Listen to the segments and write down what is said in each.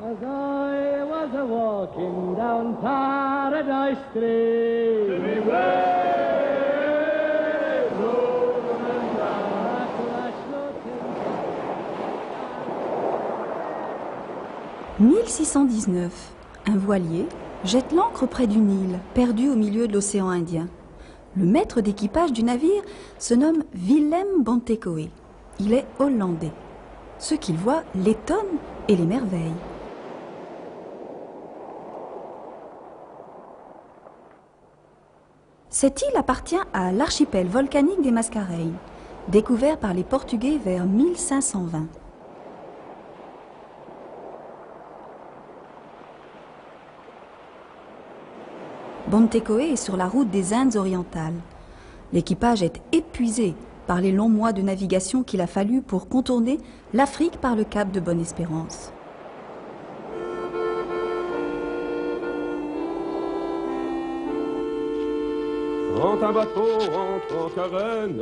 As I was a walking down Paradise Street, we were 1619, un voilier jette l'ancre près d'une île, perdue au milieu de l'océan Indien. Le maître d'équipage du navire se nomme Willem Bontekoe. Il est hollandais. Ce qu'il voit l'étonne et l'émerveille. Cette île appartient à l'archipel volcanique des Mascareignes, découvert par les Portugais vers 1520. Bontekoe est sur la route des Indes orientales. L'équipage est épuisé par les longs mois de navigation qu'il a fallu pour contourner l'Afrique par le cap de Bonne-Espérance. Quand un bateau rentre en carène,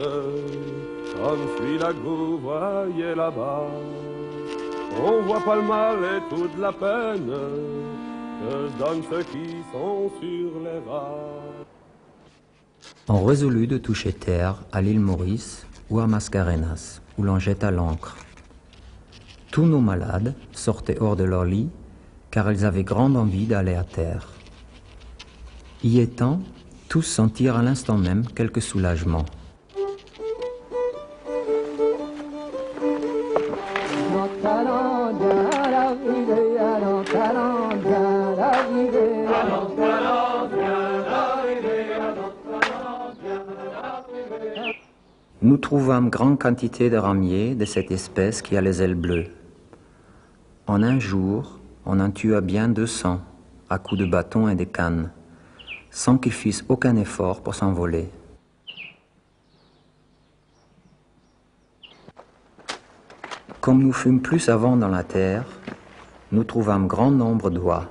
comme suit la grue, voyez là-bas, on voit pas le mal et toute la peine que donnent ceux qui sont sur les rails. On résolut de toucher terre à l'île Maurice ou à Mascarenas, où l'on jette à l'ancre. Tous nos malades sortaient hors de leur lit, car ils avaient grande envie d'aller à terre. Y étant, tous sentirent à l'instant même quelque soulagement. Nous trouvâmes grande quantité de ramiers de cette espèce qui a les ailes bleues. En un jour, on en tua bien 200 à coups de bâton et de cannes, sans qu'ils fissent aucun effort pour s'envoler. Comme nous fûmes plus avant dans la terre, nous trouvâmes grand nombre d'oies,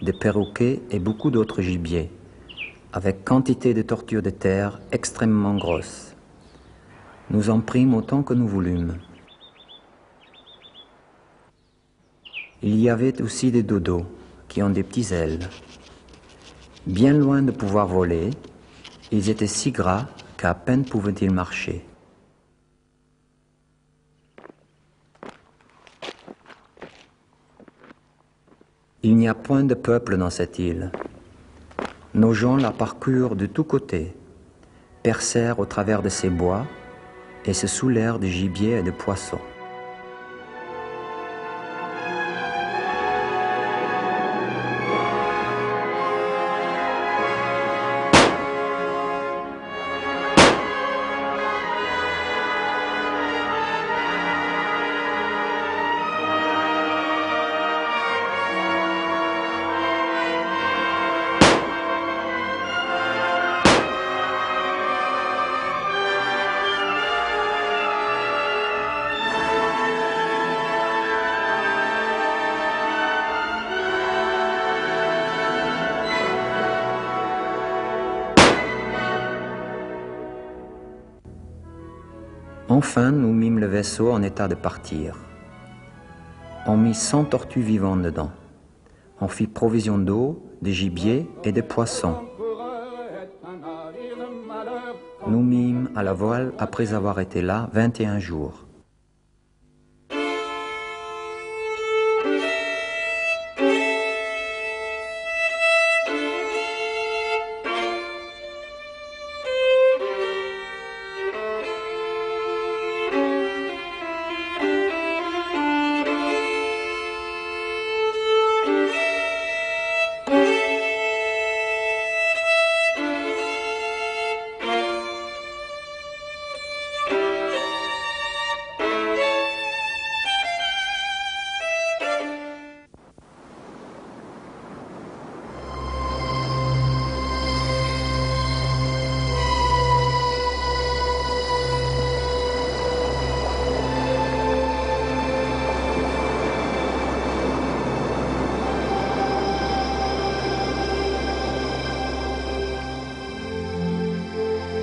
des perroquets et beaucoup d'autres gibiers, avec quantité de tortues de terre extrêmement grosses. Nous en prîmes autant que nous voulûmes. Il y avait aussi des dodos, qui ont des petites ailes. Bien loin de pouvoir voler, ils étaient si gras qu'à peine pouvaient-ils marcher. Il n'y a point de peuple dans cette île. Nos gens la parcourent de tous côtés, percèrent au travers de ces bois et se soulèrent de gibier et de poissons. Enfin, nous mîmes le vaisseau en état de partir. On mit 100 tortues vivantes dedans. On fit provision d'eau, de gibier et de poissons. Nous mîmes à la voile après avoir été là 21 jours.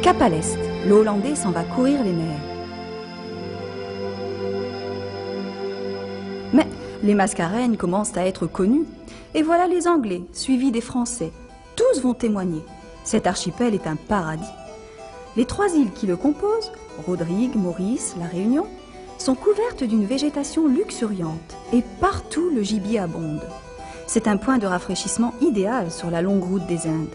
Cap à l'est, le Hollandais s'en va courir les mers. Mais Les Mascareignes commencent à être connues, et voilà les Anglais, suivis des Français. Tous vont témoigner. Cet archipel est un paradis. Les 3 îles qui le composent, Rodrigue, Maurice, La Réunion, sont couvertes d'une végétation luxuriante, et partout le gibier abonde. C'est un point de rafraîchissement idéal sur la longue route des Indes.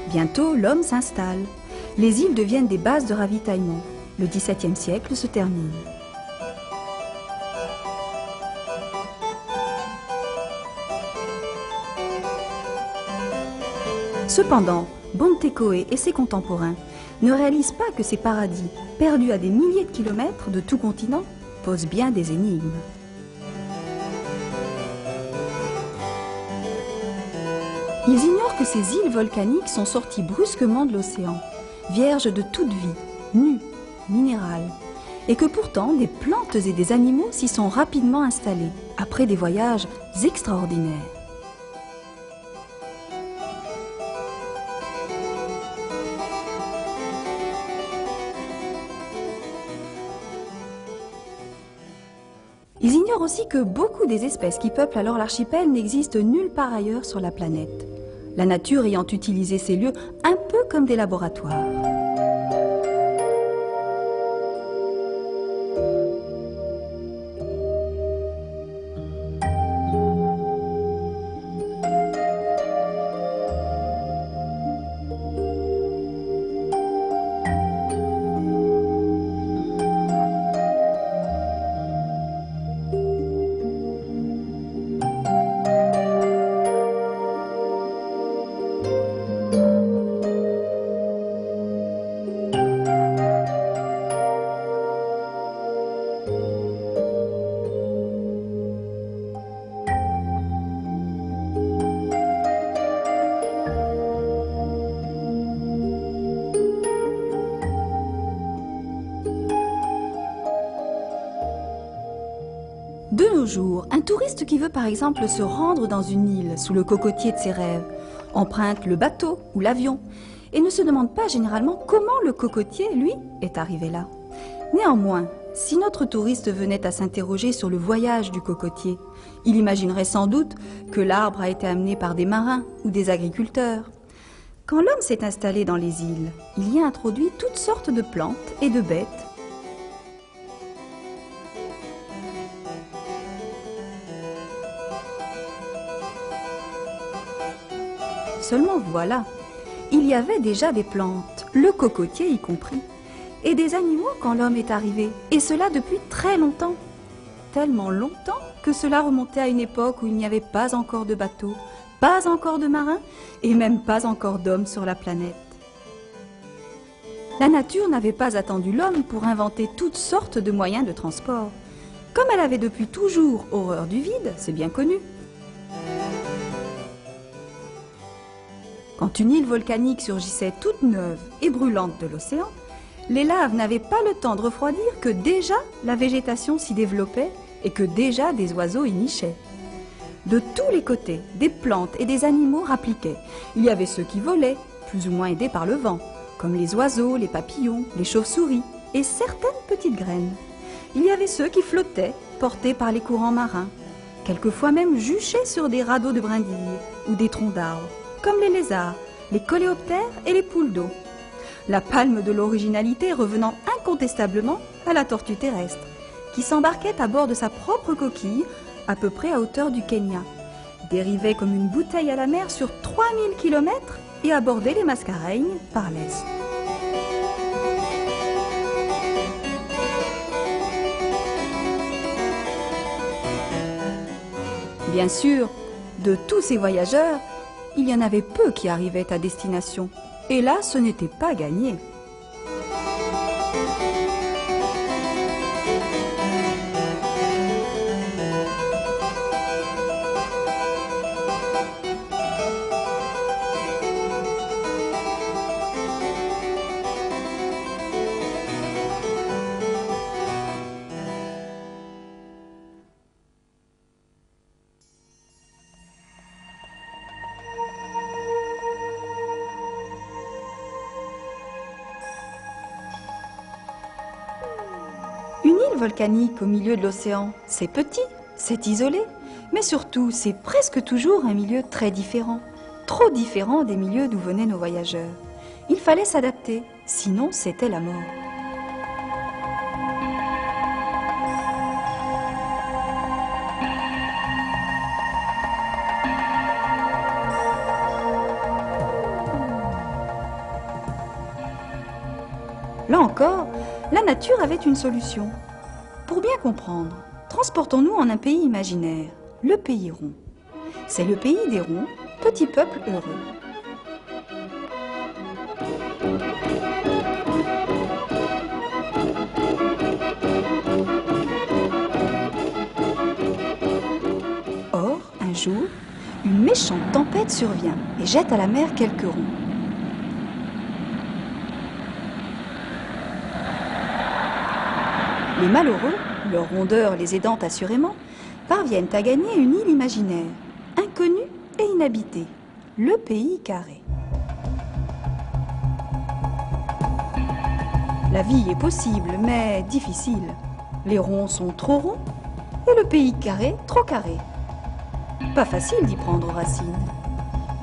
Bientôt, l'homme s'installe. Les îles deviennent des bases de ravitaillement. Le XVIIe siècle se termine. Cependant, Bontekoe et ses contemporains ne réalisent pas que ces paradis, perdus à des milliers de kilomètres de tout continent, posent bien des énigmes. Ils ignorent que ces îles volcaniques sont sorties brusquement de l'océan, vierges de toute vie, nues, minérales, et que pourtant des plantes et des animaux s'y sont rapidement installés, après des voyages extraordinaires. Ils ignorent aussi que beaucoup des espèces qui peuplent alors l'archipel n'existent nulle part ailleurs sur la planète, la nature ayant utilisé ces lieux un peu comme des laboratoires. De nos jours, un touriste qui veut par exemple se rendre dans une île sous le cocotier de ses rêves emprunte le bateau ou l'avion et ne se demande pas généralement comment le cocotier, lui, est arrivé là. Néanmoins, si notre touriste venait à s'interroger sur le voyage du cocotier, il imaginerait sans doute que l'arbre a été amené par des marins ou des agriculteurs. Quand l'homme s'est installé dans les îles, il y a introduit toutes sortes de plantes et de bêtes. Seulement voilà, il y avait déjà des plantes, le cocotier y compris, et des animaux quand l'homme est arrivé, et cela depuis très longtemps. Tellement longtemps que cela remontait à une époque où il n'y avait pas encore de bateaux, pas encore de marins, et même pas encore d'hommes sur la planète. La nature n'avait pas attendu l'homme pour inventer toutes sortes de moyens de transport. Comme elle avait depuis toujours horreur du vide, c'est bien connu. Quand une île volcanique surgissait toute neuve et brûlante de l'océan, les laves n'avaient pas le temps de refroidir que déjà la végétation s'y développait et que déjà des oiseaux y nichaient. De tous les côtés, des plantes et des animaux rappliquaient. Il y avait ceux qui volaient, plus ou moins aidés par le vent, comme les oiseaux, les papillons, les chauves-souris et certaines petites graines. Il y avait ceux qui flottaient, portés par les courants marins, quelquefois même juchés sur des radeaux de brindilles ou des troncs d'arbres, comme les lézards, les coléoptères et les poules d'eau. La palme de l'originalité revenant incontestablement à la tortue terrestre, qui s'embarquait à bord de sa propre coquille, à peu près à hauteur du Kenya, dérivait comme une bouteille à la mer sur 3000 km et abordait les Mascareignes par l'est. Bien sûr, de tous ces voyageurs, il y en avait peu qui arrivaient à destination. Et là, ce n'était pas gagné. île volcanique au milieu de l'océan, c'est petit, c'est isolé, mais surtout c'est presque toujours un milieu très différent, trop différent des milieux d'où venaient nos voyageurs. Il fallait s'adapter, sinon c'était la mort. Là encore, la nature avait une solution. Pour bien comprendre, transportons-nous en un pays imaginaire, le pays rond. C'est le pays des ronds, petit peuple heureux. Or, un jour, une méchante tempête survient et jette à la mer quelques ronds. Les malheureux, leurs rondeurs les aidant assurément, parviennent à gagner une île imaginaire, inconnue et inhabitée, le pays carré. La vie est possible, mais difficile. Les ronds sont trop ronds et le pays carré trop carré. Pas facile d'y prendre racine.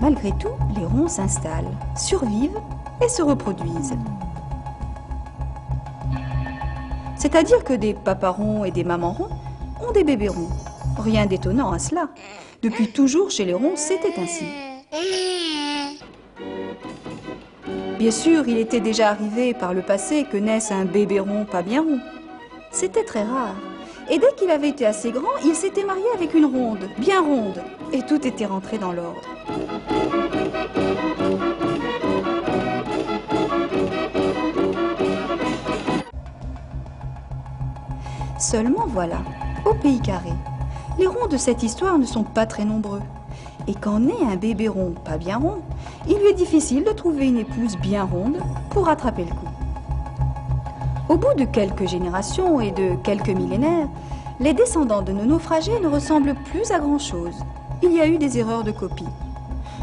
Malgré tout, les ronds s'installent, survivent et se reproduisent. C'est-à-dire que des papas ronds et des mamans ronds ont des bébés ronds. Rien d'étonnant à cela. Depuis toujours chez les ronds, c'était ainsi. Bien sûr, il était déjà arrivé par le passé que naisse un bébé rond pas bien rond. C'était très rare. Et dès qu'il avait été assez grand, il s'était marié avec une ronde, bien ronde. Et tout était rentré dans l'ordre. Seulement voilà, au pays carré, les ronds de cette histoire ne sont pas très nombreux. Et quand naît un bébé rond pas bien rond, il lui est difficile de trouver une épouse bien ronde pour rattraper le coup. Au bout de quelques générations et de quelques millénaires, les descendants de nos naufragés ne ressemblent plus à grand-chose. Il y a eu des erreurs de copie.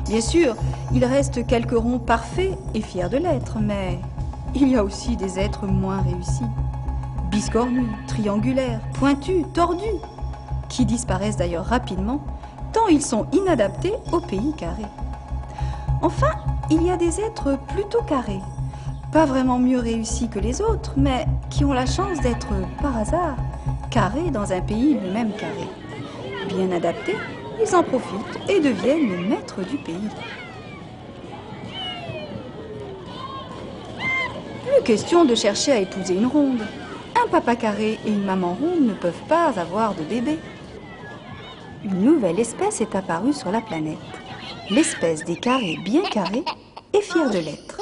Bien sûr, il reste quelques ronds parfaits et fiers de l'être, mais il y a aussi des êtres moins réussis. Biscornus, triangulaires, pointus, tordus, qui disparaissent d'ailleurs rapidement, tant ils sont inadaptés au pays carré. Enfin, il y a des êtres plutôt carrés, pas vraiment mieux réussis que les autres, mais qui ont la chance d'être, par hasard, carrés dans un pays lui-même carré. Bien adaptés, ils en profitent et deviennent les maîtres du pays. Plus question de chercher à épouser une ronde. Un papa carré et une maman ronde ne peuvent pas avoir de bébé. Une nouvelle espèce est apparue sur la planète. L'espèce des carrés bien carrés et fiers de l'être.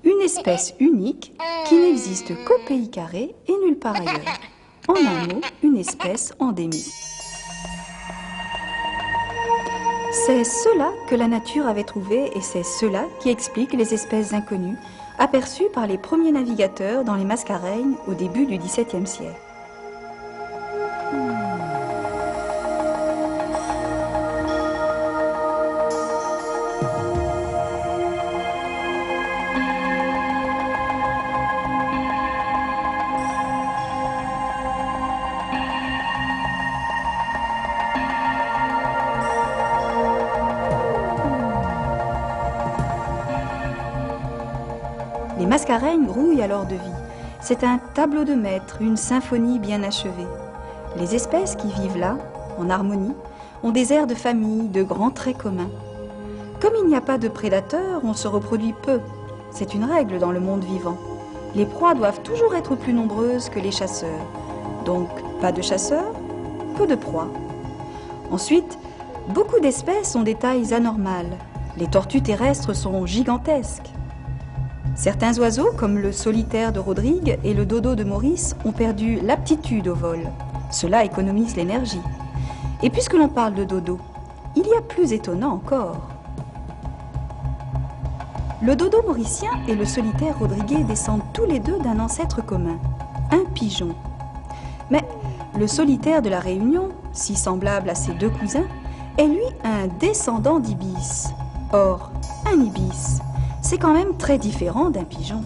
Une espèce unique qui n'existe qu'au pays carré et nulle part ailleurs. En un mot, une espèce endémique. C'est cela que la nature avait trouvé et c'est cela qui explique les espèces inconnues aperçues par les premiers navigateurs dans les Mascareignes au début du XVIIe siècle. Les Mascareignes grouillent alors de vie. C'est un tableau de maître, une symphonie bien achevée. Les espèces qui vivent là, en harmonie, ont des airs de famille, de grands traits communs. Comme il n'y a pas de prédateurs, on se reproduit peu. C'est une règle dans le monde vivant. Les proies doivent toujours être plus nombreuses que les chasseurs. Donc, pas de chasseurs, peu de proies. Ensuite, beaucoup d'espèces ont des tailles anormales. Les tortues terrestres sont gigantesques. Certains oiseaux, comme le solitaire de Rodrigue et le dodo de Maurice, ont perdu l'aptitude au vol. Cela économise l'énergie. Et puisque l'on parle de dodo, il y a plus étonnant encore. Le dodo mauricien et le solitaire rodriguais descendent tous les deux d'un ancêtre commun, un pigeon. Mais le solitaire de la Réunion, si semblable à ses deux cousins, est lui un descendant d'ibis. Or, un ibis, c'est quand même très différent d'un pigeon.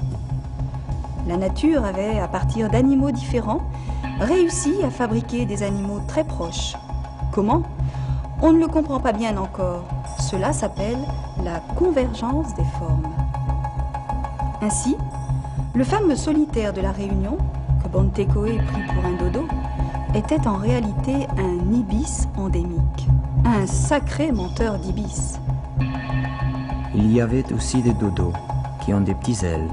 La nature avait, à partir d'animaux différents, réussit à fabriquer des animaux très proches. Comment? On ne le comprend pas bien encore. Cela s'appelle la convergence des formes. Ainsi, le fameux solitaire de la Réunion, que Bontekoe prit pour un dodo, était en réalité un ibis endémique. Un sacré menteur d'ibis. Il y avait aussi des dodos qui ont des petites ailes.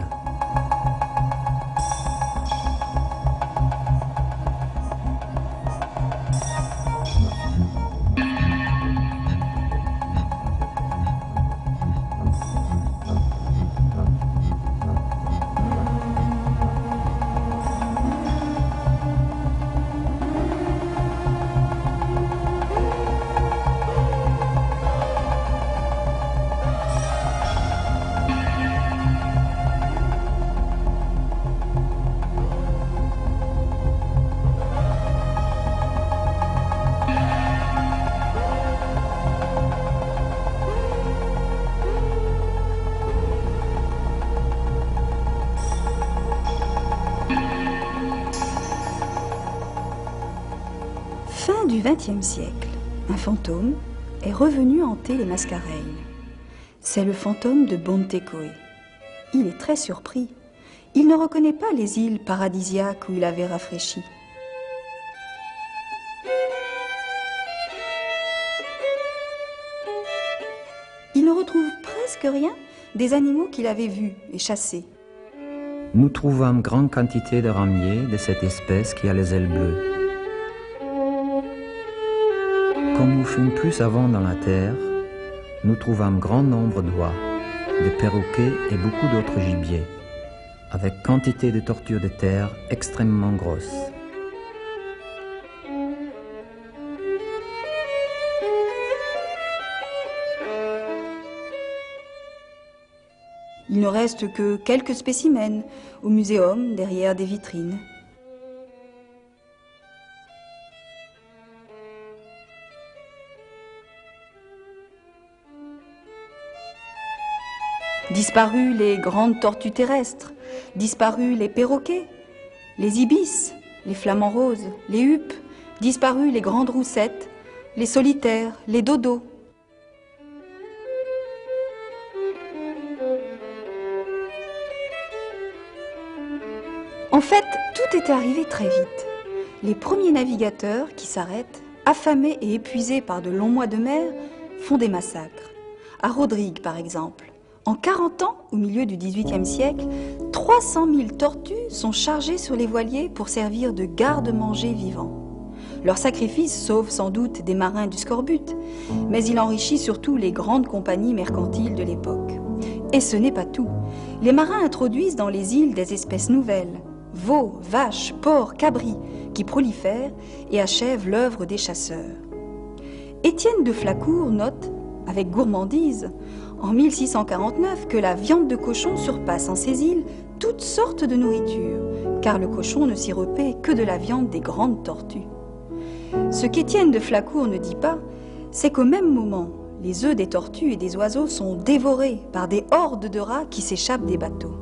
Fin du XXe siècle, un fantôme est revenu hanter les Mascareignes. C'est le fantôme de Bontekoe. Il est très surpris. Il ne reconnaît pas les îles paradisiaques où il avait rafraîchi. Il ne retrouve presque rien des animaux qu'il avait vus et chassés. Nous trouvâmes grande quantité de ramiers de cette espèce qui a les ailes bleues. Comme nous fûmes plus avant dans la terre, nous trouvâmes grand nombre d'oies, de perroquets et beaucoup d'autres gibiers, avec quantité de tortues de terre extrêmement grosses. Il ne reste que quelques spécimens au muséum derrière des vitrines. Disparus les grandes tortues terrestres, disparus les perroquets, les ibis, les flamants roses, les huppes, disparus les grandes roussettes, les solitaires, les dodos. En fait, tout était arrivé très vite. Les premiers navigateurs qui s'arrêtent, affamés et épuisés par de longs mois de mer, font des massacres. À Rodrigue, par exemple. En 40 ans, au milieu du XVIIIe siècle, 300 000 tortues sont chargées sur les voiliers pour servir de garde-manger vivants. Leur sacrifice sauve sans doute des marins du scorbut, mais il enrichit surtout les grandes compagnies mercantiles de l'époque. Et ce n'est pas tout. Les marins introduisent dans les îles des espèces nouvelles, veaux, vaches, porcs, cabris, qui prolifèrent et achèvent l'œuvre des chasseurs. Étienne de Flacourt note, avec gourmandise, en 1649, que la viande de cochon surpasse en ces îles toutes sortes de nourriture, car le cochon ne s'y repaît que de la viande des grandes tortues. Ce qu'Étienne de Flacourt ne dit pas, c'est qu'au même moment, les œufs des tortues et des oiseaux sont dévorés par des hordes de rats qui s'échappent des bateaux.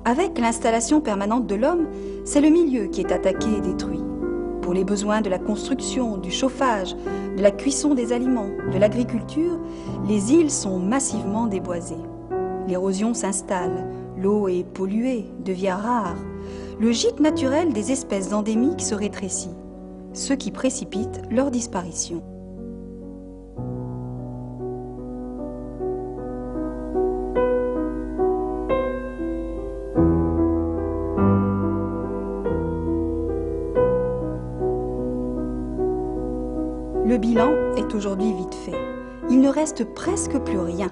Avec l'installation permanente de l'homme, c'est le milieu qui est attaqué et détruit. Pour les besoins de la construction, du chauffage, de la cuisson des aliments, de l'agriculture, les îles sont massivement déboisées. L'érosion s'installe, l'eau est polluée, devient rare. Le gîte naturel des espèces endémiques se rétrécit, ce qui précipite leur disparition. Le bilan est aujourd'hui vite fait. Il ne reste presque plus rien.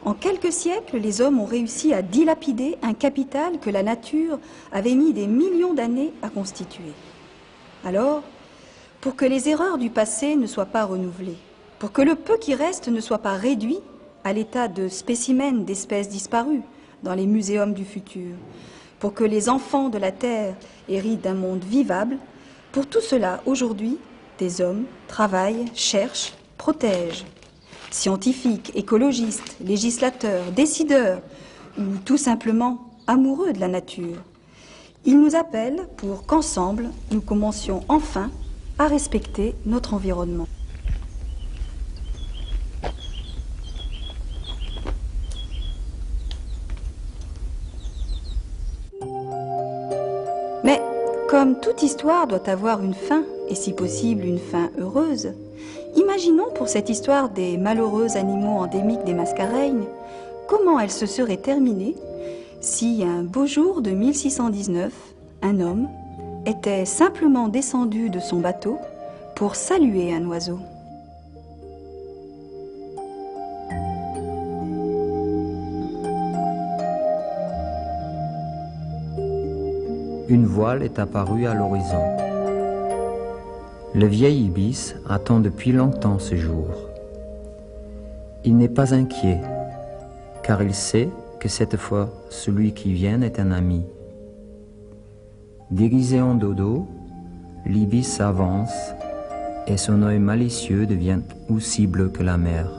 En quelques siècles, les hommes ont réussi à dilapider un capital que la nature avait mis des millions d'années à constituer. Alors, pour que les erreurs du passé ne soient pas renouvelées, pour que le peu qui reste ne soit pas réduit à l'état de spécimens d'espèces disparues dans les muséums du futur, pour que les enfants de la Terre héritent d'un monde vivable, pour tout cela, aujourd'hui, des hommes travaillent, cherchent, protègent. Scientifiques, écologistes, législateurs, décideurs ou tout simplement amoureux de la nature. Il nous appelle pour qu'ensemble, nous commencions enfin à respecter notre environnement. Mais comme toute histoire doit avoir une fin, et si possible une fin heureuse, imaginons pour cette histoire des malheureux animaux endémiques des Mascareignes, comment elle se serait terminée si un beau jour de 1619, un homme était simplement descendu de son bateau pour saluer un oiseau. Une voile est apparue à l'horizon. Le vieil ibis attend depuis longtemps ce jour. Il n'est pas inquiet, car il sait que cette fois, celui qui vient est un ami. Déguisé en dodo, l'ibis avance et son œil malicieux devient aussi bleu que la mer.